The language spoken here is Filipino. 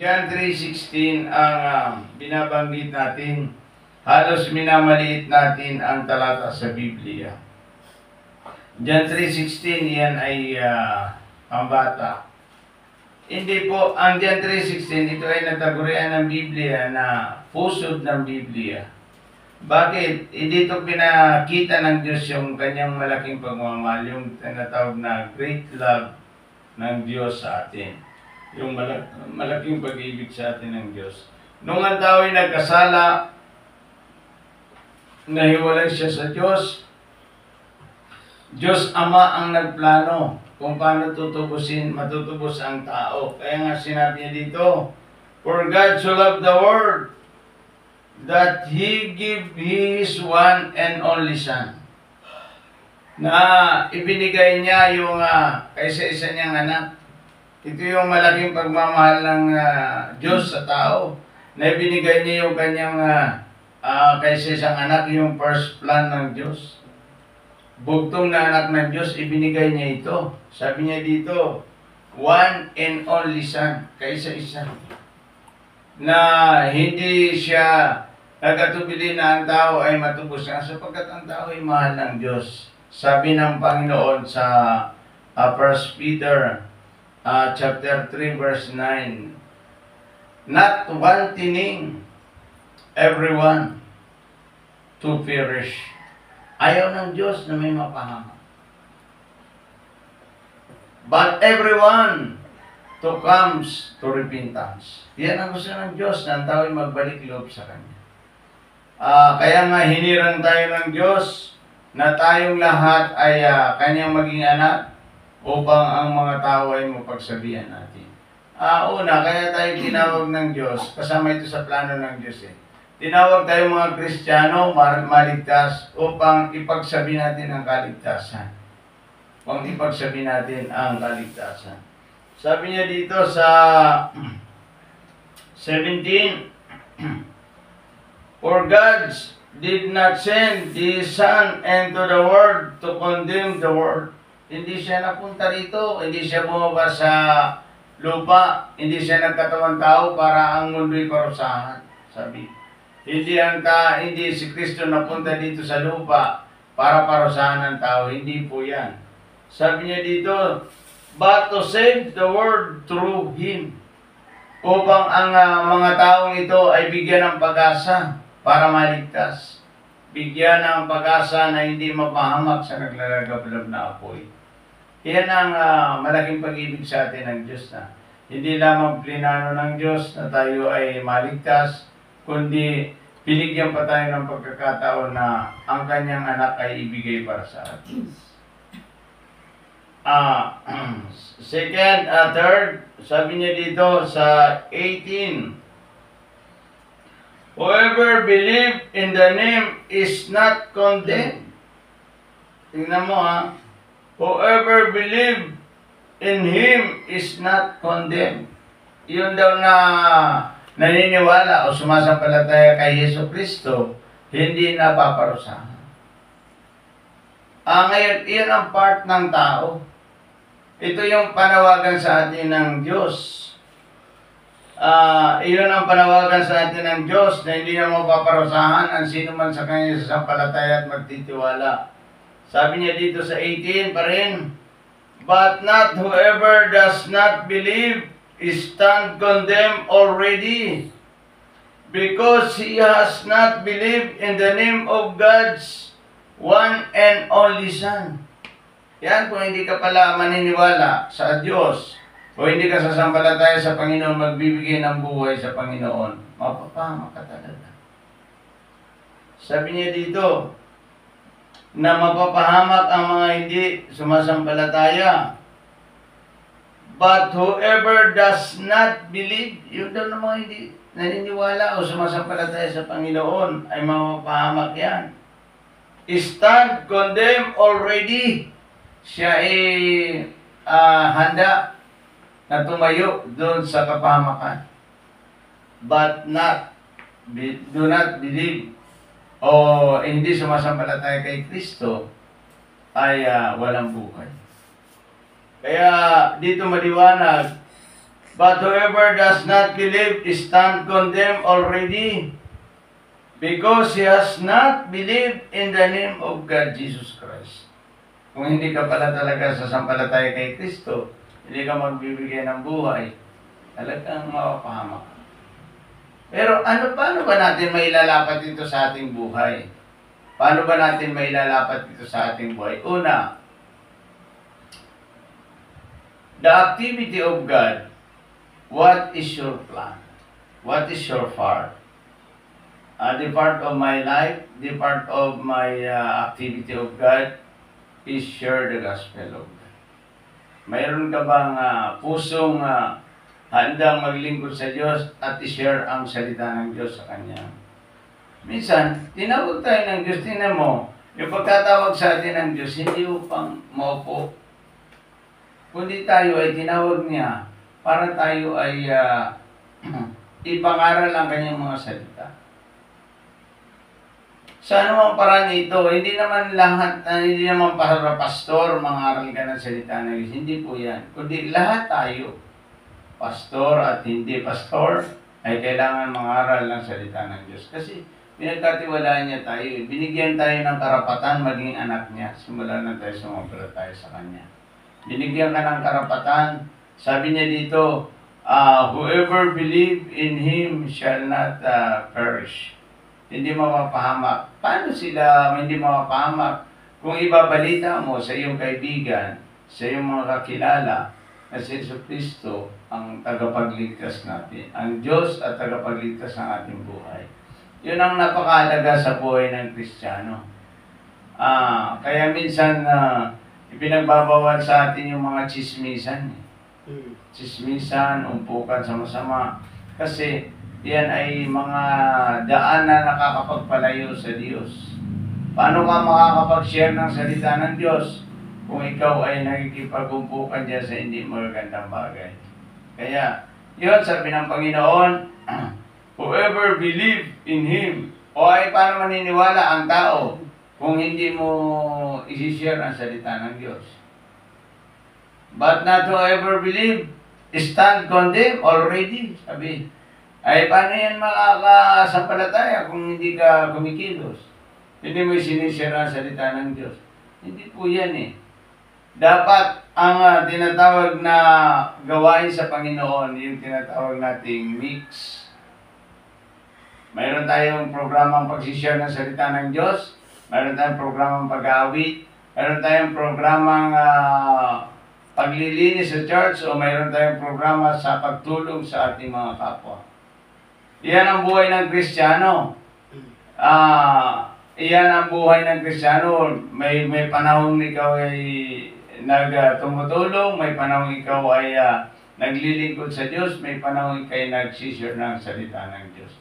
John 3:16 ang binabanggit natin. Halos minamaliit natin ang talata sa Biblia. John 3:16, yan ay ang bata. Hindi po, ang John 3:16, ito ay natagurian ng Biblia na pusod ng Biblia. Bakit? Hindi ito pinakita ng Diyos yung kanyang malaking pagmamahal, yung tinatawag na great love ng Diyos sa atin. Yung malaking pag-ibig sa atin ng Diyos. Nung ang tao ay nagkasala, nahiwalay siya sa Diyos, Diyos Ama ang nagplano kung paano matutubos ang tao. Kaya nga sinabi niya dito, for God so loved the world that He gave His one and only Son. Na ibinigay niya yung kaisa-isa niyang anak. Ito yung malaking pagmamahal ng Diyos sa tao. Na ibinigay niya yung kanyang kaisa-isang anak, yung first plan ng Diyos. Bugtong na anak ng Diyos, ibinigay niya ito. Sabi niya dito, one and only Son, kaisa-isa. Na hindi siya nagkatubili na ang tao ay matubos na sapagkat ang tao ay mahal ng Diyos. Sabi ng Panginoon sa 1 Peter chapter 3 verse 9, not wanting everyone to perish. Ayaw ng Diyos na may mapahamak. But everyone to comes to repentance. Yan ang gusto ng Diyos, na ang tao ay magbalik loob sa Kanya. Kaya nga hinirang tayo ng Diyos na tayong lahat ay Kanyang maging anak upang ang mga tao ay mapagsabihan natin. Una, kaya tayo tinawag ng Diyos, kasama ito sa plano ng Diyos Tinawag tayo mga Kristiyano, maligtas, upang ipagsabi natin ang kaligtasan. Upang ipagsabi natin ang kaligtasan. Sabi niya dito sa 17, for God did not send His Son into the world to condemn the world. Hindi siya napunta rito, hindi siya bumaba sa lupa, hindi siya nagkatawang tao para ang mundo'y parusahan. Sabi, hindi si Kristo napunta dito sa lupa para parusahan ng tao, hindi po yan. Sabi niya dito, but to save the world through Him. Upang ang mga taong ito ay bigyan ng pag-asa para maligtas. Bigyan ng pag-asa na hindi mapahamak sa naglalagablab na apoy. Yan ang malaking pag-ibig sa atin ng Diyos na hindi lamang plinano ng Diyos na tayo ay maligtas, kundi pinigyan pa tayo ng pagkakataon na ang Kanyang anak ay ibigay para sa atin. Third, sabi niya dito sa 18, whoever believe in the name is not condemned. Tingnan mo whoever believe in Him is not condemned. Yun daw na naniniwala o sumasampalataya kay Yesu Kristo, hindi napaparusahan. Ngayon, iyon ang part ng tao. Ito yung panawagan sa atin ng Diyos. Iyon ang panawagan sa atin ng Diyos na hindi na mapaparusahan ang sino man sa Kanya sasampalataya at magtitiwala. Sabi niya dito sa 18 pa rin, but not whoever does not believe is stand condemned already, because he has not believed in the name of God's one and only Son. Yan, kung hindi ka pala maniniwala sa Diyos, o hindi ka sasampalataya sa Panginoon, magbibigay ng buhay sa Panginoon, mapapahamak ka talaga. Sabi niya dito, na mapapahamak ang mga hindi sumasampalataya. But whoever does not believe, yun daw na mga hindi naniniwala o sumasampalataya sa Panginoon, ay mapapahamak yan. Stand condemned already. Siya ay handa na tumayo doon sa kapahamakan. But do not believe o hindi sumasampalataya kay Kristo ay walang buhay. Kaya dito maliwanag But whoever does not believe is stand condemned already, because he has not believed in the name of God Jesus Christ. Kung hindi ka pala talaga sasampalataya kay Kristo, hindi ka magbibigay ng buhay, talagang mapapahamak ka. Pero paano ba natin mailalapat ito sa ating buhay? Paano ba natin mailalapat ito sa ating buhay? Una, the activity of God. What is your plan? What is your part? The part of my life, the part of my activity of God is share the gospel of God. Mayroon ka bang pusong handang maglingkod sa Diyos at i-share ang salita ng Diyos sa Kanya? Minsan, tinawag tayo ng Diyos. Tingnan mo, yung pagtatawag sa atin ng Diyos, hindi upang maupo, kundi tayo ay tinawag niya para tayo ay ipangaral ang Kanyang mga salita. Sa anumang paraan ito, hindi naman lahat, hindi naman para pastor, mangaral ka ng salita ng Diyos. Hindi po yan. Kundi lahat tayo, pastor at hindi pastor, ay kailangan mangaral ng salita ng Diyos. Kasi pinagkatiwalaan niya tayo. Binigyan tayo ng karapatan maging anak niya. Simula na tayo sumampalataya sa Kanya. Binigyan ka ng karapatan. Sabi niya dito, whoever believe in Him shall not perish. Hindi mapapahamak. Paano sila hindi mapapahamak? Kung ibabalita mo sa iyong kaibigan, sa iyong mga kakilala, na si Jesucristo ang tagapagligtas natin, ang Diyos at tagapagligtas ng ating buhay. Yun ang napakahalaga sa buhay ng Kristiyano. Kaya minsan ipinagbabawal sa atin yung mga chismisan. Chismisan, umpukan sa masama. Kasi yan ay mga daan na nakakapagpalayo sa Diyos. Paano ka makakapag-share ng salita ng Diyos kung ikaw ay nakikipag-umpukan dyan sa hindi magagandang bagay? Kaya, yun sabi ng Panginoon, whoever believe in Him, o ay paano maniniwala ang tao kung hindi mo isi-share ang salita ng Diyos? But not whoever believe, stand condemned already, sabi. Ay, paano yan makakasampalataya kung hindi ka kumikilos? Hindi mo sinishare ang salita ng Diyos. Hindi po yan eh. Dapat ang tinatawag na gawain sa Panginoon, yung tinatawag nating mix. Mayroon tayong programang pagsishare ng salita ng Diyos, mayroon tayong programang pag-aawit, mayroon tayong programang paglilinis sa church, o mayroon tayong programa sa pagtulong sa ating mga kapwa. Iyan ang buhay ng Kristiyano. Iyan ang buhay ng Kristiyano. May panahon ikaw ay tumutulong, may panahon ikaw ay naglilingkod sa Diyos, may panahon ikaw ay nagsishare ng salita ng Diyos.